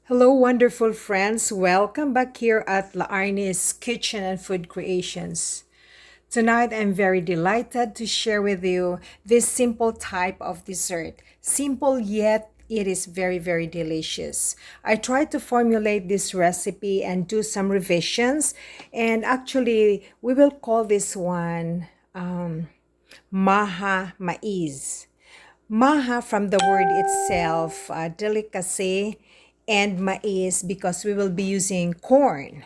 Hello, wonderful friends. Welcome back here at La Arnie's Kitchen and Food Creations. Tonight, I'm very delighted to share with you this simple type of dessert. Simple, yet it is very, very delicious. I tried to formulate this recipe and do some revisions, and actually, we will call this one Maja Maize. Maha from the word itself, delicacy, and mais because we will be using corn.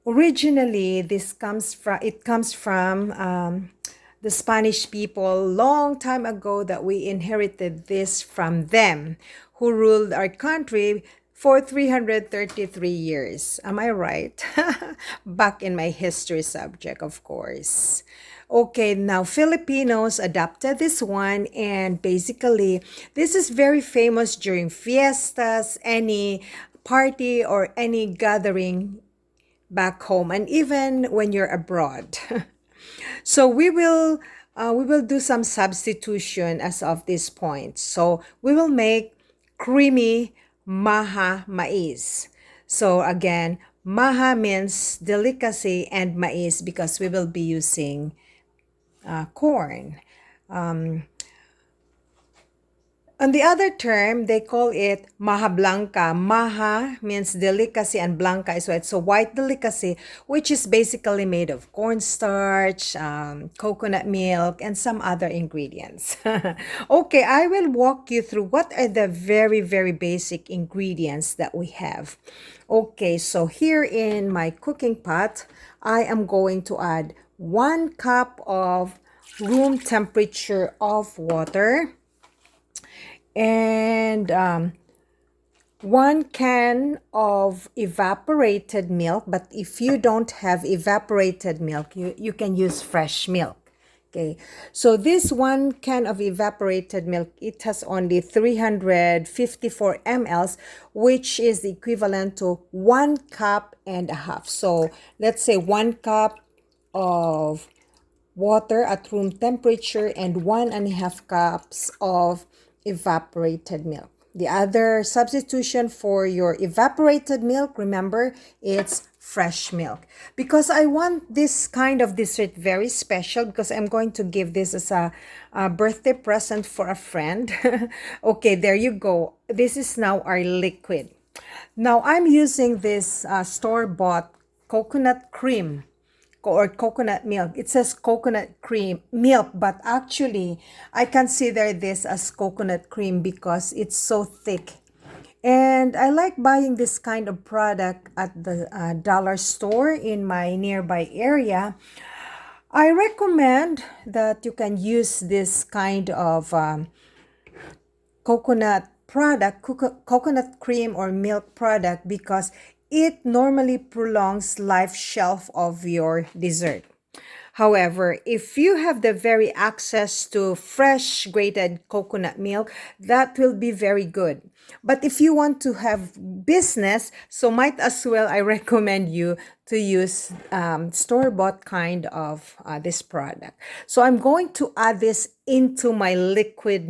Originally, this comes from the Spanish people long time ago that we inherited this from them, who ruled our country for 333 years. Am I right? Back in my history subject, of course. Okay, now Filipinos adopted this one, and basically, this is very famous during fiestas, any party, or any gathering back home, and even when you're abroad. So we will do some substitution as of this point. So we will make creamy maha mais. So again, maha means delicacy and mais because we will be using corn. On the other term, they call it maja blanca. Maja means delicacy and blanca is white. So white delicacy, which is basically made of cornstarch, coconut milk, and some other ingredients. Okay, I will walk you through what are the very, very basic ingredients that we have. Okay, so here in my cooking pot, I am going to add 1 cup of room temperature of water and 1 can of evaporated milk. But if you don't have evaporated milk, you can use fresh milk. Okay, so this 1 can of evaporated milk, it has only 354 mLs, which is the equivalent to 1 cup and a half. So let's say 1 cup of water at room temperature and 1.5 cups of evaporated milk. The other substitution for your evaporated milk, remember, it's fresh milk. Because I want this kind of dessert very special because I'm going to give this as a birthday present for a friend. Okay, there you go. This is now our liquid. Now I'm using this store-bought coconut cream or coconut milk. It says coconut cream milk, but actually I consider this as coconut cream because it's so thick. And I like buying this kind of product at the dollar store in my nearby area. I recommend that you can use this kind of coconut product, coconut cream or milk product because it normally prolongs life shelf of your dessert. However, if you have the very access to fresh grated coconut milk, that will be very good. But if you want to have business, so might as well I recommend you to use store-bought kind of this product. So I'm going to add this into my liquid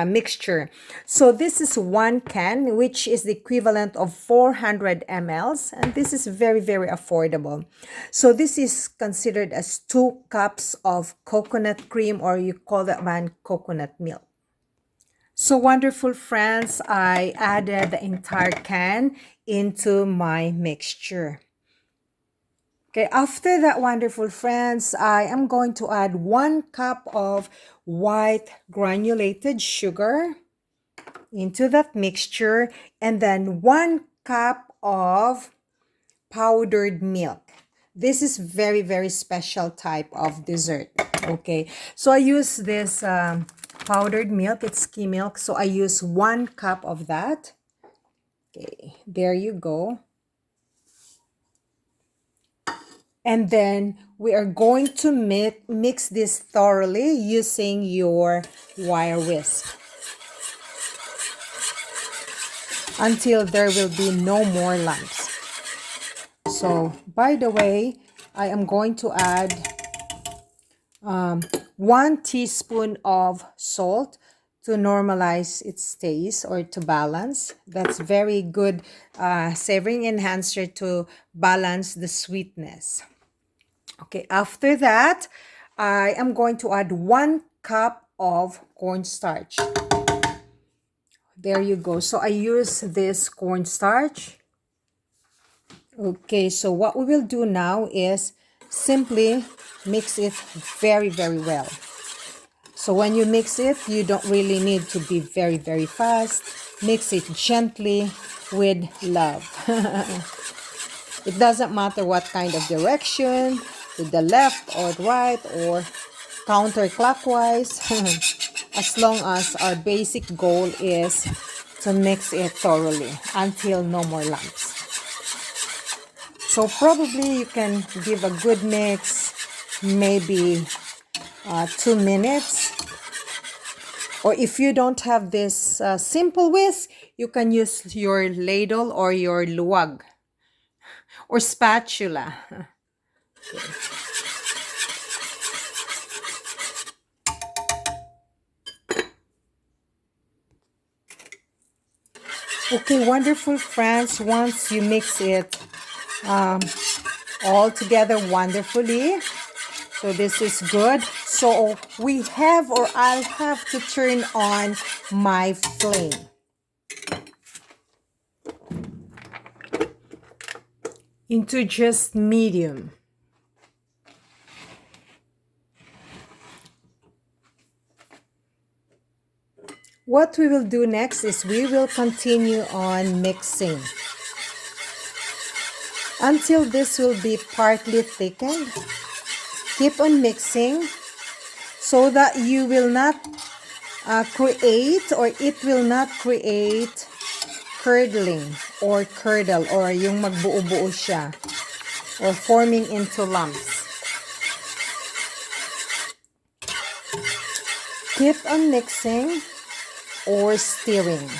mixture. So this is 1 can, which is the equivalent of 400 mLs, and this is very, very affordable. So this is considered as 2 cups of coconut cream, or you call that one coconut milk. So wonderful friends, I added the entire can into my mixture. Okay, after that, wonderful friends, I am going to add 1 cup of white granulated sugar into that mixture, and then 1 cup of powdered milk. This is very, very special type of dessert. Okay, so I use this powdered milk. It's skim milk, so I use 1 cup of that. Okay, there you go. And then we are going to mix this thoroughly using your wire whisk until there will be no more lumps. So, by the way, I am going to add 1 teaspoon of salt to normalize its taste or to balance. That's very good savoring enhancer to balance the sweetness. Okay, after that, I am going to add 1 cup of cornstarch. There you go. So I use this cornstarch. Okay, so what we will do now is simply mix it very, very well. So when you mix it, you don't really need to be very, very fast. Mix it gently with love. It doesn't matter what kind of direction, with the left or right or counterclockwise, as long as our basic goal is to mix it thoroughly until no more lumps. So probably you can give a good mix, maybe 2 minutes. Or if you don't have this simple whisk, you can use your ladle or your luwag or spatula. Okay, wonderful friends. Once you mix it all together wonderfully, so this is good. So we have, or I'll have to turn on my flame into just medium. What we will do next is we will continue on mixing until this will be partly thickened. Keep on mixing so that you will not create, or it will not create curdling or curdle, or yung magbuo-buo siya or forming into lumps. Keep on mixing or stirring.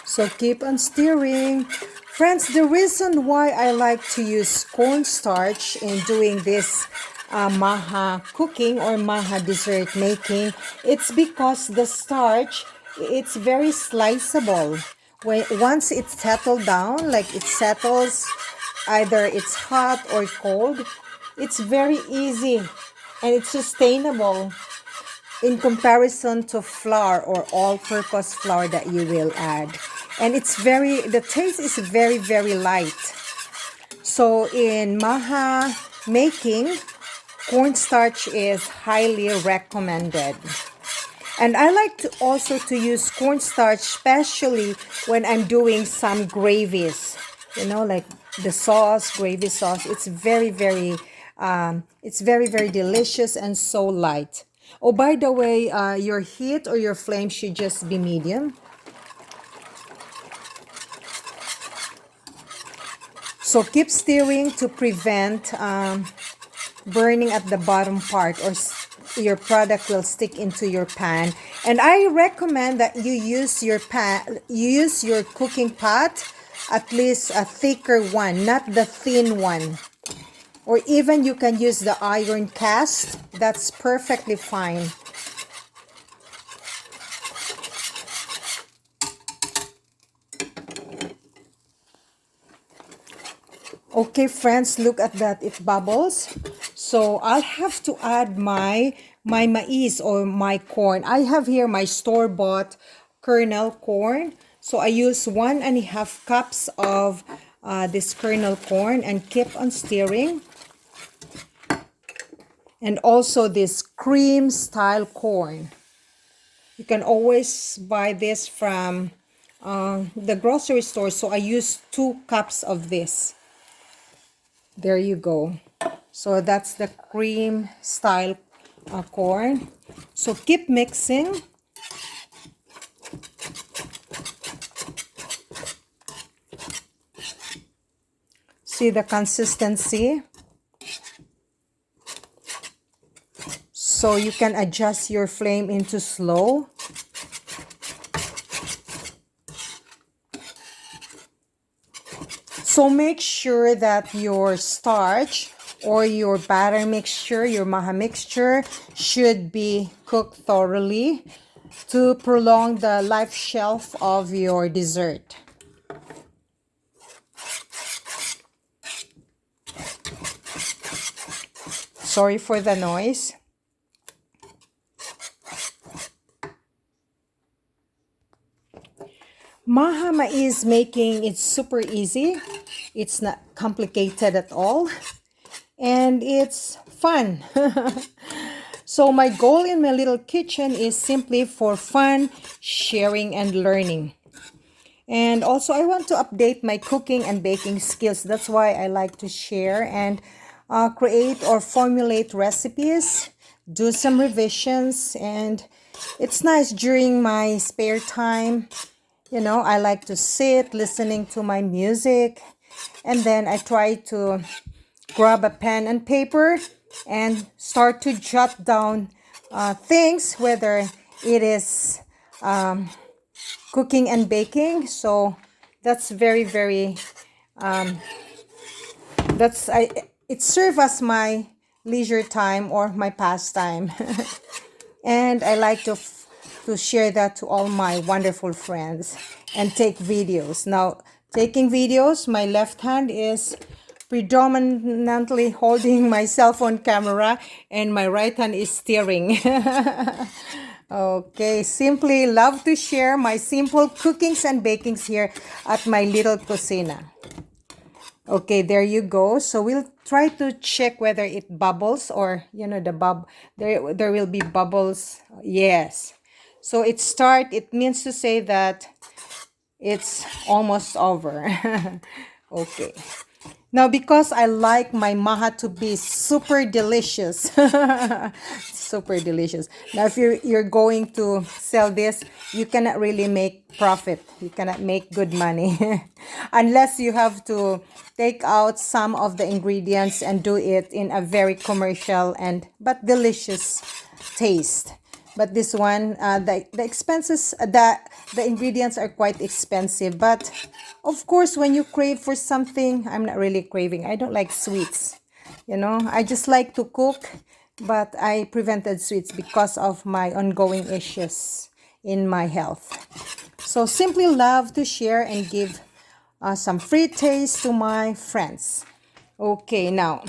So keep on stirring. Friends, the reason why I like to use cornstarch in doing this maha cooking or maha dessert making, it's because the starch, it's very sliceable. Once it's settled down, like it settles, either it's hot or cold, it's very easy and it's sustainable in comparison to flour or all-purpose flour that you will add. And the taste is very, very light. So in maha making, cornstarch is highly recommended. And I like to also to use cornstarch, especially when I'm doing some gravies, like the sauce, gravy sauce. It's very, very delicious and so light. Oh, by the way, your heat or your flame should just be medium. So keep stirring to prevent burning at the bottom part, or your product will stick into your pan. And I recommend that you use your cooking pot, at least a thicker one, not the thin one. Or even you can use the iron cast. That's perfectly fine. Okay, friends, look at that. It bubbles. So I'll have to add my maize or my corn. I have here my store-bought kernel corn. So I use 1.5 cups of this kernel corn, and keep on stirring. And also this cream style corn. You can always buy this from the grocery store. So I use 2 cups of this. There you go. So that's the cream style corn. So keep mixing. See the consistency? So you can adjust your flame into slow. So make sure that your starch or your batter mixture, your maha mixture, should be cooked thoroughly to prolong the life shelf of your dessert. Sorry for the noise. Maha Maize making it's super easy. It's not complicated at all. And it's fun. So my goal in my little kitchen is simply for fun, sharing, and learning. And also I want to update my cooking and baking skills. That's why I like to share and create or formulate recipes, do some revisions, and it's nice during my spare time. You know, I like to sit listening to my music, and then I try to grab a pen and paper and start to jot down things, whether it is cooking and baking. So that's very, very, it serves as my leisure time or my pastime. And I like to share that to all my wonderful friends and take videos. Now, taking videos, my left hand is predominantly holding my cell phone camera and my right hand is steering. Okay, simply love to share my simple cookings and bakings here at my little cocina. Okay, there you go. So we'll try to check whether it bubbles or, you know, there will be bubbles. Yes. So it means to say that it's almost over. Okay. Now, because I like my maha to be super delicious, super delicious. Now, if you're going to sell this, you cannot really make profit. You cannot make good money unless you have to take out some of the ingredients and do it in a very commercial but delicious taste. But this one, the expenses, the ingredients are quite expensive. But of course, when you crave for something, I'm not really craving. I don't like sweets. You know, I just like to cook, but I prevented sweets because of my ongoing issues in my health. So simply love to share and give some free taste to my friends. Okay, now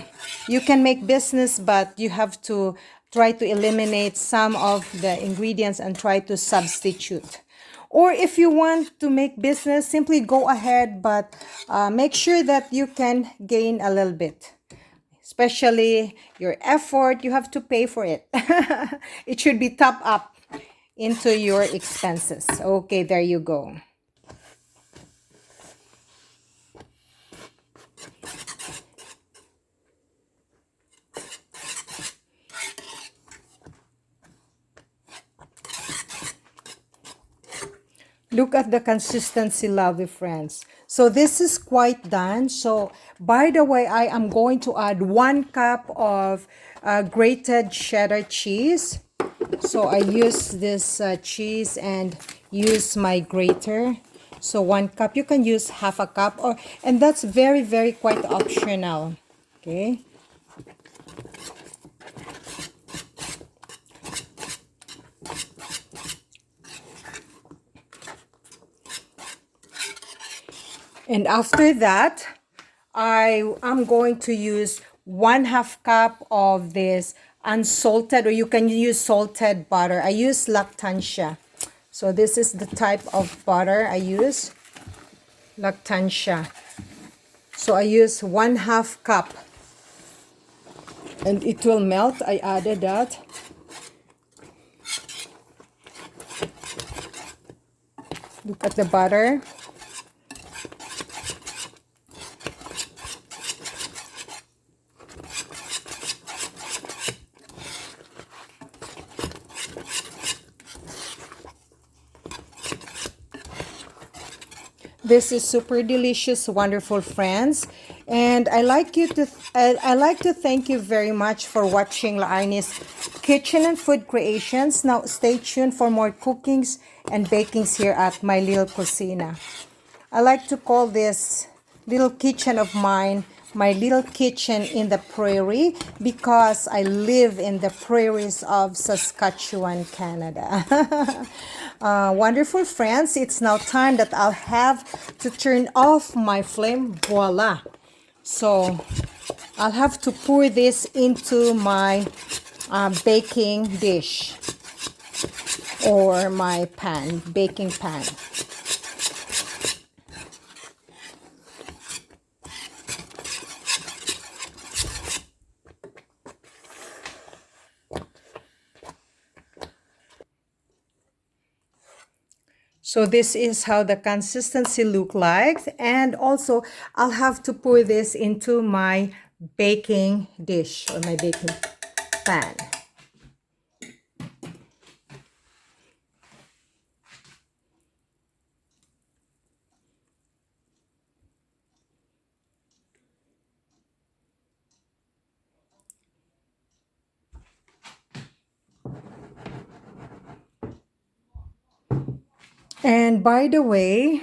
you can make business, but you have to try to eliminate some of the ingredients and try to substitute. Or if you want to make business, simply go ahead, but make sure that you can gain a little bit. Especially your effort, you have to pay for it. It should be top up into your expenses. Okay, there you go. Look at the consistency, lovely friends. So this is quite done. So by the way, I am going to add 1 cup of grated cheddar cheese. So I use this cheese and use my grater. So 1 cup, you can use half a cup, and that's very, very quite optional. Okay. And after that, I am going to use 1/2 cup of this unsalted, or you can use salted butter. I use Lactantia. So this is the type of butter I use, Lactantia. So I use 1/2 cup. And it will melt. I added that. Look at the butter. This is super delicious, wonderful friends. And I like to thank you very much for watching Laarni's Kitchen and Food Creations. Now stay tuned for more cookings and bakings here at my little cocina. I like to call this little kitchen of mine, my little kitchen in the prairie, because I live in the prairies of Saskatchewan, Canada. Wonderful friends, it's now time that I'll have to turn off my flame. Voila! So I'll have to pour this into my baking dish or my pan, baking pan. So this is how the consistency look like. And also I'll have to pour this into my baking dish or my baking pan. And by the way,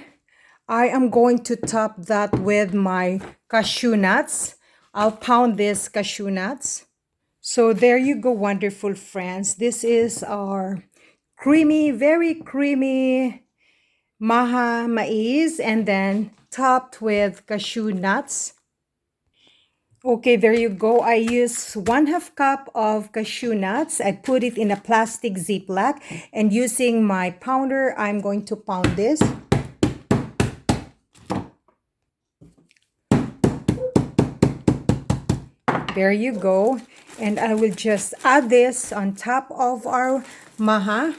I am going to top that with my cashew nuts. I'll pound this cashew nuts. So there you go, wonderful friends. This is our creamy, very creamy Maja maize, and then topped with cashew nuts. Okay, there you go. I use 1/2 cup of cashew nuts. I put it in a plastic Ziploc, and using my pounder, I'm going to pound this. There you go. And I will just add this on top of our maha.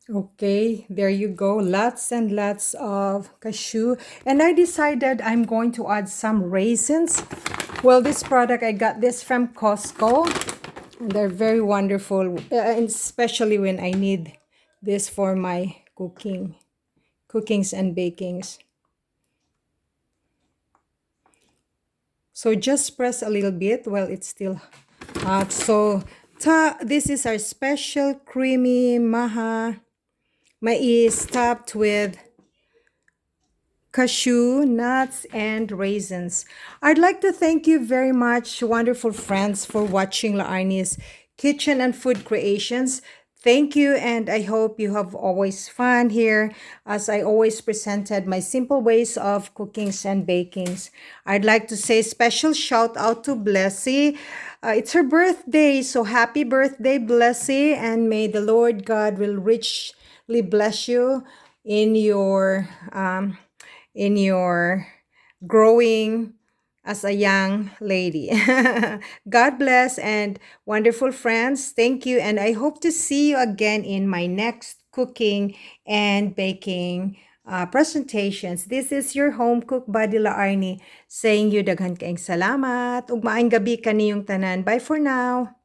Okay, there you go. Lots and lots of cashew. And I decided I'm going to add some raisins. Well, this product, I got this from Costco. And they're very wonderful, and especially when I need this for my cookings and bakings. So just press a little bit while it's still hot. So this is our special creamy maha mais topped with cashew, nuts, and raisins. I'd like to thank you very much, wonderful friends, for watching Laarni's Kitchen and Food Creations. Thank you, and I hope you have always fun here as I always presented my simple ways of cookings and bakings. I'd like to say special shout out to Blessy. It's her birthday, so happy birthday, Blessy, and may the Lord God will richly bless you in your growing as a young lady. God bless, and wonderful friends. Thank you. And I hope to see you again in my next cooking and baking presentations. This is your home cook buddy Laarni saying you daghan kaayong salamat. Ug maayong gabi kaniyong tanan. Bye for now.